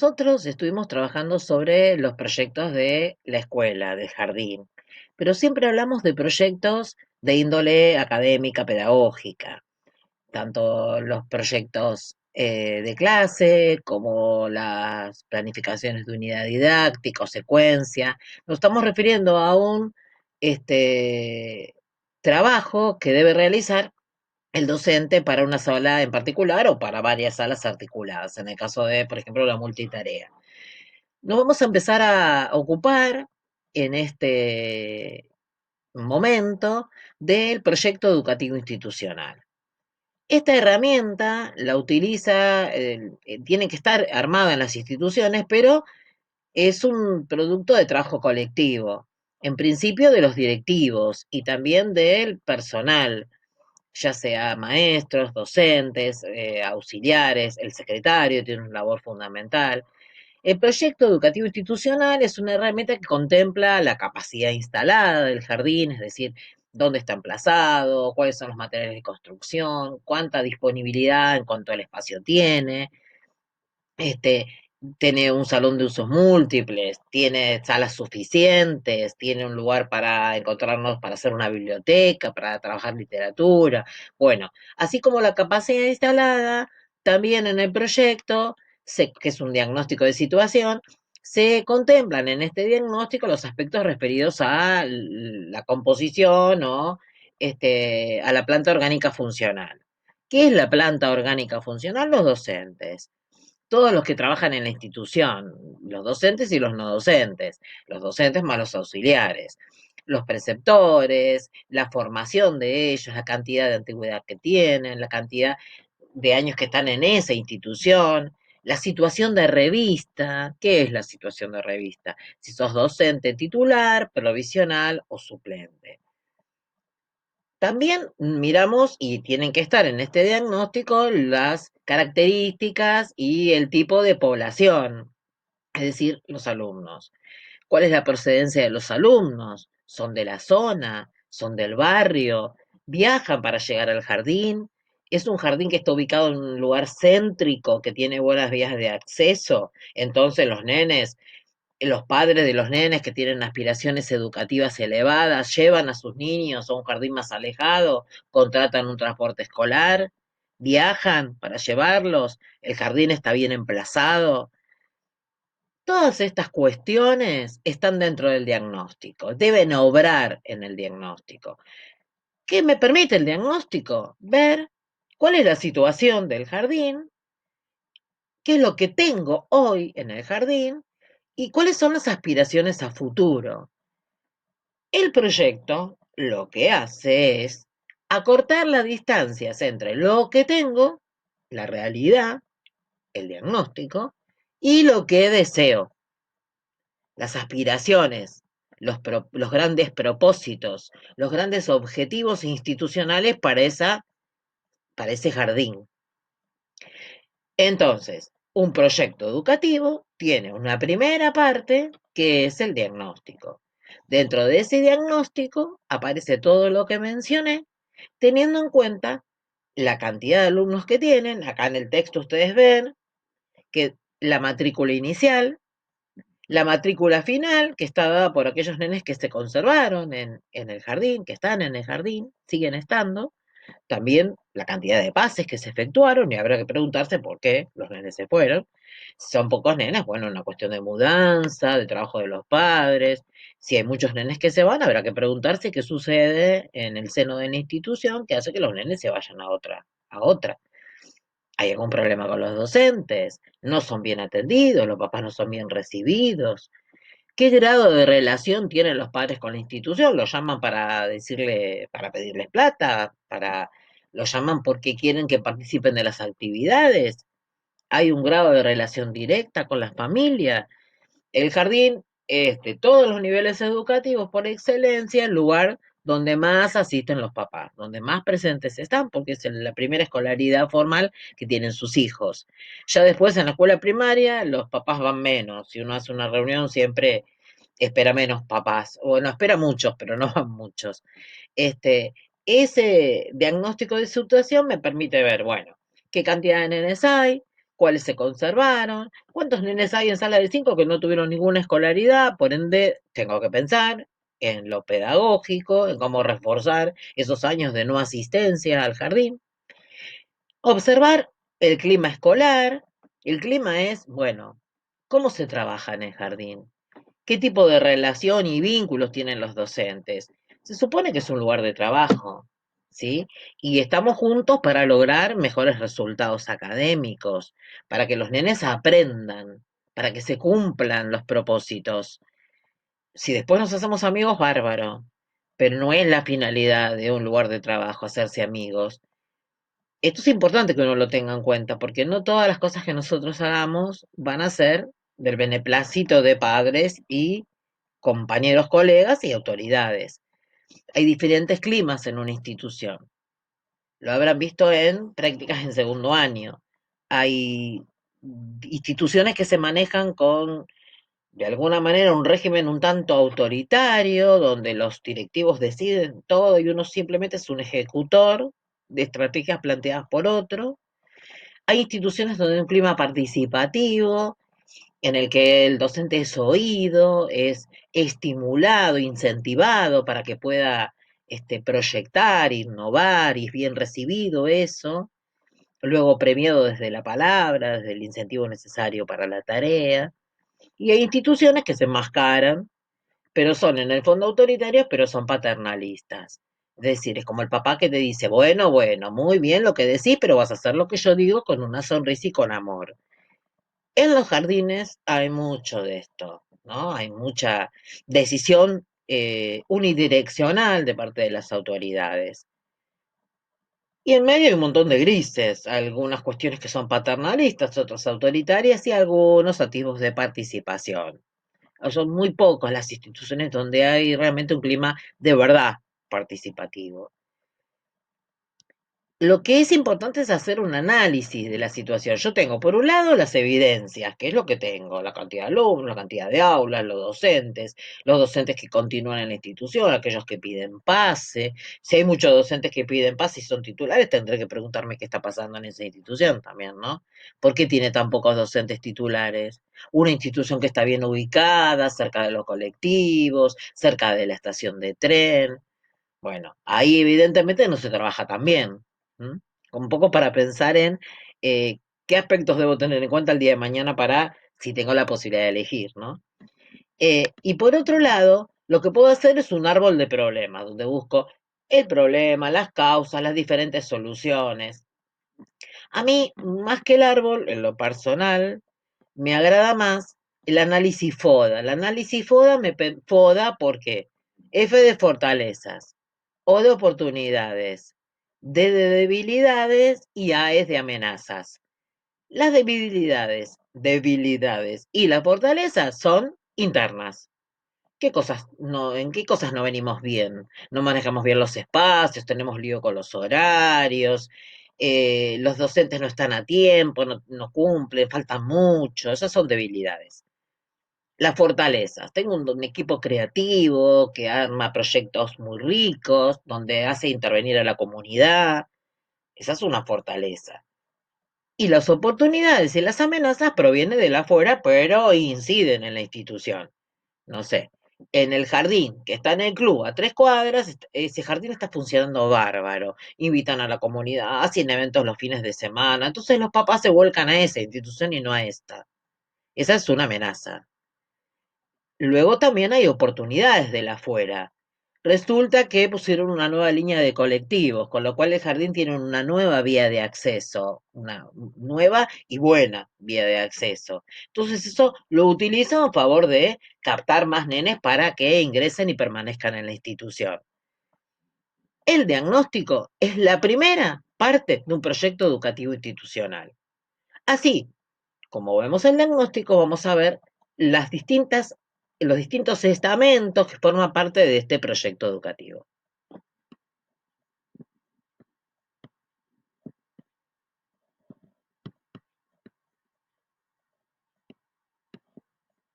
Nosotros estuvimos trabajando sobre los proyectos de la escuela, del jardín, pero siempre hablamos de proyectos de índole académica, pedagógica, tanto los proyectos de clase como las planificaciones de unidad didáctica o secuencia. Nos estamos refiriendo a un este, trabajo que debe realizar el docente para una sala en particular o para varias salas articuladas, en el caso de, por ejemplo, la multitarea. Nos vamos a empezar a ocupar en este momento del proyecto educativo institucional. Esta herramienta la utiliza, tiene que estar armada en las instituciones, pero es un producto de trabajo colectivo, en principio de los directivos y también del personal, ya sea maestros, docentes, auxiliares, el secretario tiene una labor fundamental. El proyecto educativo institucional es una herramienta que contempla la capacidad instalada del jardín, es decir, dónde está emplazado, cuáles son los materiales de construcción, cuánta disponibilidad en cuanto al espacio tiene, este, tiene un salón de usos múltiples, tiene salas suficientes, tiene un lugar para encontrarnos, para hacer una biblioteca, para trabajar literatura. Bueno, así como la capacidad instalada, también en el proyecto, que es un diagnóstico de situación, se contemplan en este diagnóstico los aspectos referidos a la composición o a la planta orgánica funcional. ¿Qué es la planta orgánica funcional? Los docentes, todos los que trabajan en la institución, los docentes y los no docentes, los docentes más los auxiliares, los preceptores, la formación de ellos, la cantidad de antigüedad que tienen, la cantidad de años que están en esa institución, la situación de revista. ¿Qué es la situación de revista? Si sos docente titular, provisional o suplente. También miramos, y tienen que estar en este diagnóstico, las características y el tipo de población, es decir, los alumnos. ¿Cuál es la procedencia de los alumnos? ¿Son de la zona? ¿Son del barrio? ¿Viajan para llegar al jardín? ¿Es un jardín que está ubicado en un lugar céntrico, que tiene buenas vías de acceso? Entonces los nenes, los padres de los nenes que tienen aspiraciones educativas elevadas llevan a sus niños a un jardín más alejado, contratan un transporte escolar, viajan para llevarlos, el jardín está bien emplazado. Todas estas cuestiones están dentro del diagnóstico, deben obrar en el diagnóstico. ¿Qué me permite el diagnóstico? Ver cuál es la situación del jardín, qué es lo que tengo hoy en el jardín y cuáles son las aspiraciones a futuro. El proyecto lo que hace es acortar las distancias entre lo que tengo, la realidad, el diagnóstico, y lo que deseo, las aspiraciones, los grandes propósitos, los grandes objetivos institucionales para ese jardín. Entonces, un proyecto educativo tiene una primera parte que es el diagnóstico. Dentro de ese diagnóstico aparece todo lo que mencioné, teniendo en cuenta la cantidad de alumnos que tienen. Acá en el texto ustedes ven que la matrícula inicial, la matrícula final, que está dada por aquellos nenes que se conservaron en el jardín, que están en el jardín, siguen estando, también la cantidad de pases que se efectuaron, y habrá que preguntarse por qué los nenes se fueron. Si son pocos nenes, bueno, una cuestión de mudanza, de trabajo de los padres. Si hay muchos nenes que se van, habrá que preguntarse qué sucede en el seno de la institución que hace que los nenes se vayan a otra. ¿Hay algún problema con los docentes? ¿No son bien atendidos? ¿Los papás no son bien recibidos? ¿Qué grado de relación tienen los padres con la institución? ¿Los llaman para decirle, para pedirles plata? ¿Los llaman porque quieren que participen de las actividades? ¿Hay un grado de relación directa con las familias? El jardín es de todos los niveles educativos por excelencia el lugar donde más asisten los papás, donde más presentes están, porque es la primera escolaridad formal que tienen sus hijos. Ya después en la escuela primaria los papás van menos. Si uno hace una reunión siempre espera menos papás, o no espera muchos, pero no van muchos. Este, ese diagnóstico de situación me permite ver, bueno, qué cantidad de nenes hay, cuáles se conservaron, cuántos nenes hay en sala de 5 que no tuvieron ninguna escolaridad, por ende tengo que pensar en lo pedagógico, en cómo reforzar esos años de no asistencia al jardín, observar el clima escolar. El clima es, bueno, cómo se trabaja en el jardín, qué tipo de relación y vínculos tienen los docentes. Se supone que es un lugar de trabajo, ¿sí? Y estamos juntos para lograr mejores resultados académicos, para que los nenes aprendan, para que se cumplan los propósitos. Si después nos hacemos amigos, bárbaro, pero no es la finalidad de un lugar de trabajo hacerse amigos. Esto es importante que uno lo tenga en cuenta, porque no todas las cosas que nosotros hagamos van a ser del beneplácito de padres y compañeros, colegas y autoridades. Hay diferentes climas en una institución. Lo habrán visto en prácticas en segundo año. Hay instituciones que se manejan con, de alguna manera, un régimen un tanto autoritario, donde los directivos deciden todo y uno simplemente es un ejecutor de estrategias planteadas por otro. Hay instituciones donde hay un clima participativo, en el que el docente es oído, es estimulado, incentivado para que pueda proyectar, innovar y es bien recibido eso, luego premiado desde la palabra, desde el incentivo necesario para la tarea. Y hay instituciones que se enmascaran, pero son en el fondo autoritarias, pero son paternalistas. Es decir, es como el papá que te dice, bueno, bueno, muy bien lo que decís, pero vas a hacer lo que yo digo con una sonrisa y con amor. En los jardines hay mucho de esto, ¿no? Hay mucha decisión unidireccional de parte de las autoridades. Y en medio hay un montón de grises, algunas cuestiones que son paternalistas, otras autoritarias y algunos atisbos de participación. Son muy pocas las instituciones donde hay realmente un clima de verdad participativo. Lo que es importante es hacer un análisis de la situación. Yo tengo, por un lado, las evidencias, que es lo que tengo, la cantidad de alumnos, la cantidad de aulas, los docentes que continúan en la institución, aquellos que piden pase. Si hay muchos docentes que piden pase y son titulares, tendré que preguntarme qué está pasando en esa institución también, ¿no? ¿Por qué tiene tan pocos docentes titulares? Una institución que está bien ubicada, cerca de los colectivos, cerca de la estación de tren. Bueno, ahí evidentemente no se trabaja tan bien. ¿M? Un poco para pensar en qué aspectos debo tener en cuenta el día de mañana para si tengo la posibilidad de elegir, ¿no? Y por otro lado, lo que puedo hacer es un árbol de problemas, donde busco el problema, las causas, las diferentes soluciones. A mí, más que el árbol, en lo personal, me agrada más el análisis FODA. El análisis FODA FODA porque F de fortalezas, O de oportunidades, D de debilidades y A es de amenazas. Las debilidades y las fortalezas son internas. ¿En qué cosas no venimos bien? No manejamos bien los espacios, tenemos lío con los horarios, los docentes no están a tiempo, no cumplen, faltan mucho, esas son debilidades. Las fortalezas, tengo un equipo creativo que arma proyectos muy ricos, donde hace intervenir a la comunidad, esa es una fortaleza. Y las oportunidades y las amenazas provienen de la afuera, pero inciden en la institución. No sé, en el jardín que está en el club a 3 cuadras, ese jardín está funcionando bárbaro. Invitan a la comunidad, hacen eventos los fines de semana. Entonces los papás se vuelcan a esa institución y no a esta. Esa es una amenaza. Luego también hay oportunidades de la afuera. Resulta que pusieron una nueva línea de colectivos, con lo cual el jardín tiene una nueva vía de acceso, una nueva y buena vía de acceso. Entonces eso lo utilizan a favor de captar más nenes para que ingresen y permanezcan en la institución. El diagnóstico es la primera parte de un proyecto educativo institucional. Así, como vemos el diagnóstico, vamos a ver los distintos estamentos que forman parte de este proyecto educativo.